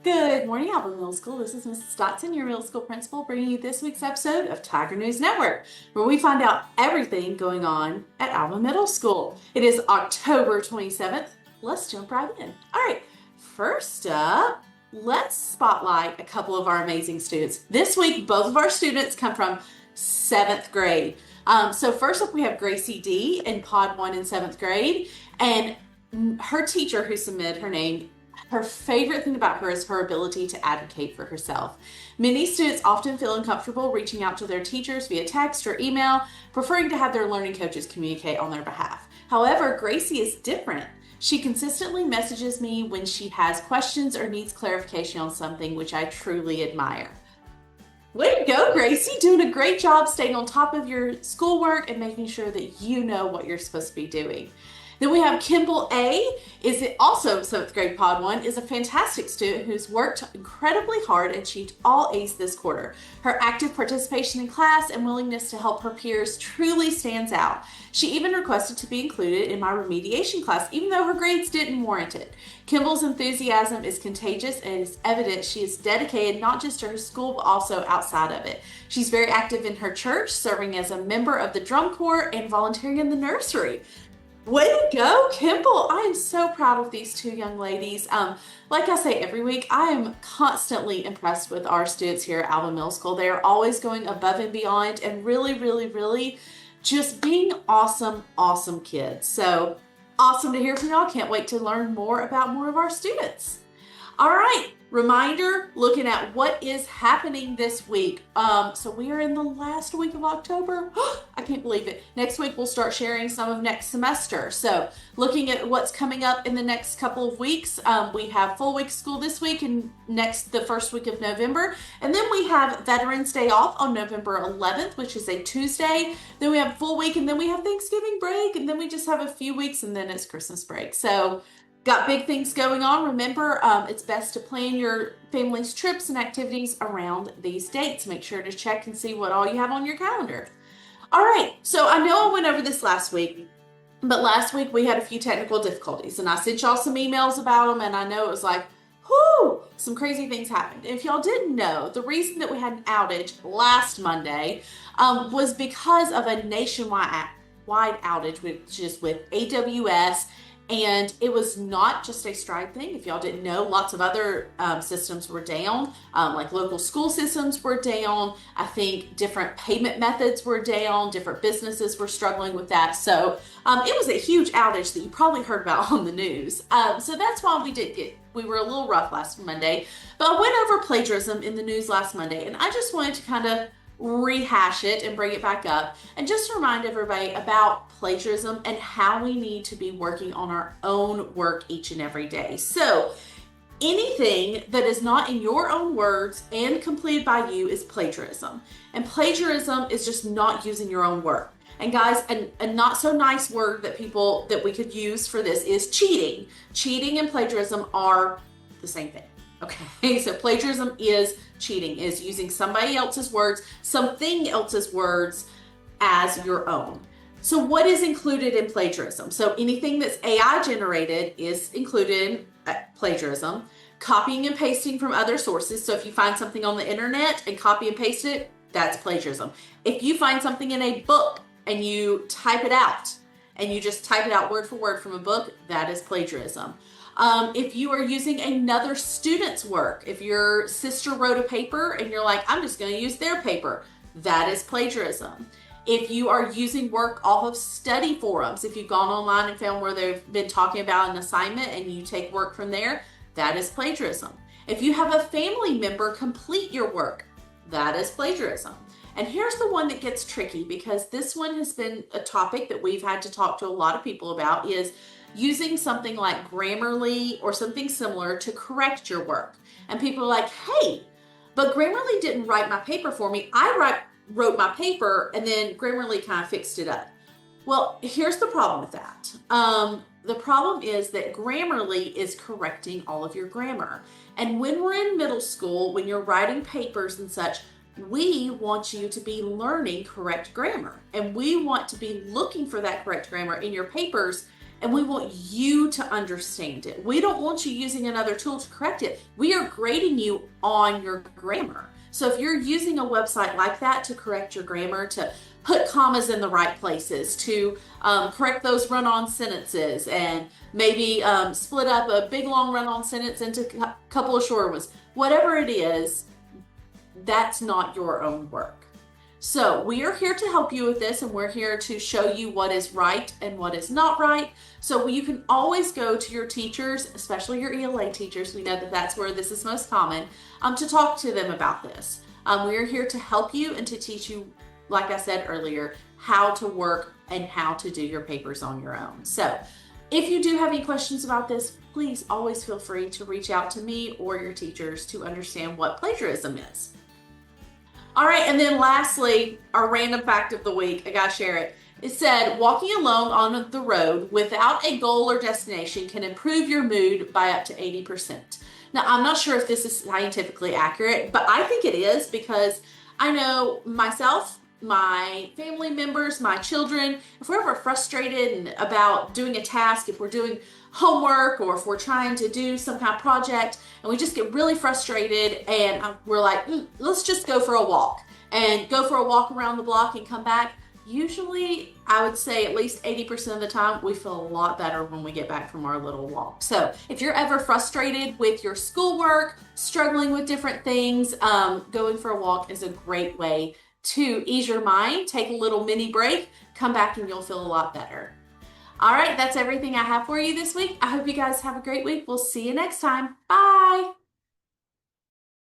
Good morning, Alba Middle School. This is Mrs. Dotson, your middle school principal, bringing you this week's episode of Tiger News Network, where we find out everything going on at Alba Middle School. It is October 27th. Let's jump right in. All right, first up, let's spotlight a couple of our amazing students. This week, both of our students come from 7th grade. So first up, we have Gracie D in Pod 1 in 7th grade, and her teacher who submitted her name, her favorite thing about her is her ability to advocate for herself. Many students often feel uncomfortable reaching out to their teachers via text or email, preferring to have their learning coaches communicate on their behalf. However, Gracie is different. She consistently messages me when she has questions or needs clarification on something, which I truly admire. Way to go, Gracie! Doing a great job staying on top of your schoolwork and making sure that you know what you're supposed to be doing. Then we have Kimball A, also 7th grade Pod 1, is a fantastic student who's worked incredibly hard and achieved all A's this quarter. Her active participation in class and willingness to help her peers truly stands out. She even requested to be included in my remediation class, even though her grades didn't warrant it. Kimball's enthusiasm is contagious and it is evident she is dedicated not just to her school, but also outside of it. She's very active in her church, serving as a member of the drum corps and volunteering in the nursery. Way to go, Kimball! I am so proud of these two young ladies. Like I say every week, I am constantly impressed with our students here at Alba Middle School. They are always going above and beyond and really just being awesome kids. So awesome to hear from y'all. Can't wait to learn more about more of our students. All right, reminder, looking at what is happening this week. So we are in the last week of October. I can't believe it. Next week, we'll start sharing some of next semester. So looking at what's coming up in the next couple of weeks, we have full week school this week and the first week of November. And then we have Veterans Day off on November 11th, which is a Tuesday. Then we have full week and then we have Thanksgiving break. And then we just have a few weeks and then it's Christmas break. So got big things going on. Remember, it's best to plan your family's trips and activities around these dates. Make sure to check and see what all you have on your calendar. All right, so I know I went over this last week, but last week we had a few technical difficulties and I sent y'all some emails about them and I know it was like, whoo, some crazy things happened. If y'all didn't know, the reason that we had an outage last Monday was because of a nationwide outage, which is with AWS. And it was not just a Stride thing. If y'all didn't know, lots of other systems were down, like local school systems were down. I think different payment methods were down. Different businesses were struggling with that. So it was a huge outage that you probably heard about on the news. So that's why we were a little rough last Monday. But I went over plagiarism in the news last Monday, and I just wanted to kind of rehash it and bring it back up and just remind everybody about plagiarism and how we need to be working on our own work each and every day. So anything that is not in your own words and completed by you is plagiarism. And plagiarism is just not using your own work. And guys, a not so nice word that we could use for this is cheating. Cheating and plagiarism are the same thing. Okay, so plagiarism is cheating, is using somebody else's words, something else's words as your own. So what is included in plagiarism? So anything that's AI generated is included in plagiarism. Copying and pasting from other sources. So if you find something on the internet and copy and paste it, that's plagiarism. If you find something in a book and you type it out and you just type it out word for word from a book, that is plagiarism. If you are using another student's work, if your sister wrote a paper and you're like, I'm just going to use their paper, that is plagiarism. If you are using work off of study forums, if you've gone online and found where they've been talking about an assignment and you take work from there, that is plagiarism. If you have a family member complete your work, that is plagiarism. And here's the one that gets tricky, because this one has been a topic that we've had to talk to a lot of people about, is using something like Grammarly or something similar to correct your work. And people are like, hey, but Grammarly didn't write my paper for me. I wrote my paper and then Grammarly kind of fixed it up. Well, here's the problem with that. The problem is that Grammarly is correcting all of your grammar. And when we're in middle school, when you're writing papers and such, we want you to be learning correct grammar. And we want to be looking for that correct grammar in your papers and we want you to understand it. We don't want you using another tool to correct it. We are grading you on your grammar. So if you're using a website like that to correct your grammar, to put commas in the right places, to correct those run-on sentences, and maybe split up a big long run-on sentence into a couple of short ones, whatever it is, that's not your own work. So we are here to help you with this, and we're here to show you what is right and what is not right. So you can always go to your teachers, especially your ELA teachers. We know that that's where this is most common, to talk to them about this. We are here to help you and to teach you, like I said earlier, how to work and how to do your papers on your own. So if you do have any questions about this, please always feel free to reach out to me or your teachers to understand what plagiarism is. All right, and then lastly, our random fact of the week, I gotta share it. It said, walking alone on the road without a goal or destination can improve your mood by up to 80%. Now, I'm not sure if this is scientifically accurate, but I think it is, because I know myself, my family members, my children, if we're ever frustrated about doing a task, if we're doing homework or if we're trying to do some kind of project and we just get really frustrated and we're like, let's just go for a walk around the block and come back. Usually, I would say at least 80% of the time, we feel a lot better when we get back from our little walk. So if you're ever frustrated with your schoolwork, struggling with different things, going for a walk is a great way to ease your mind, take a little mini break, come back and you'll feel a lot better. All right, that's everything I have for you this week. I hope you guys have a great week. We'll see you next time. Bye.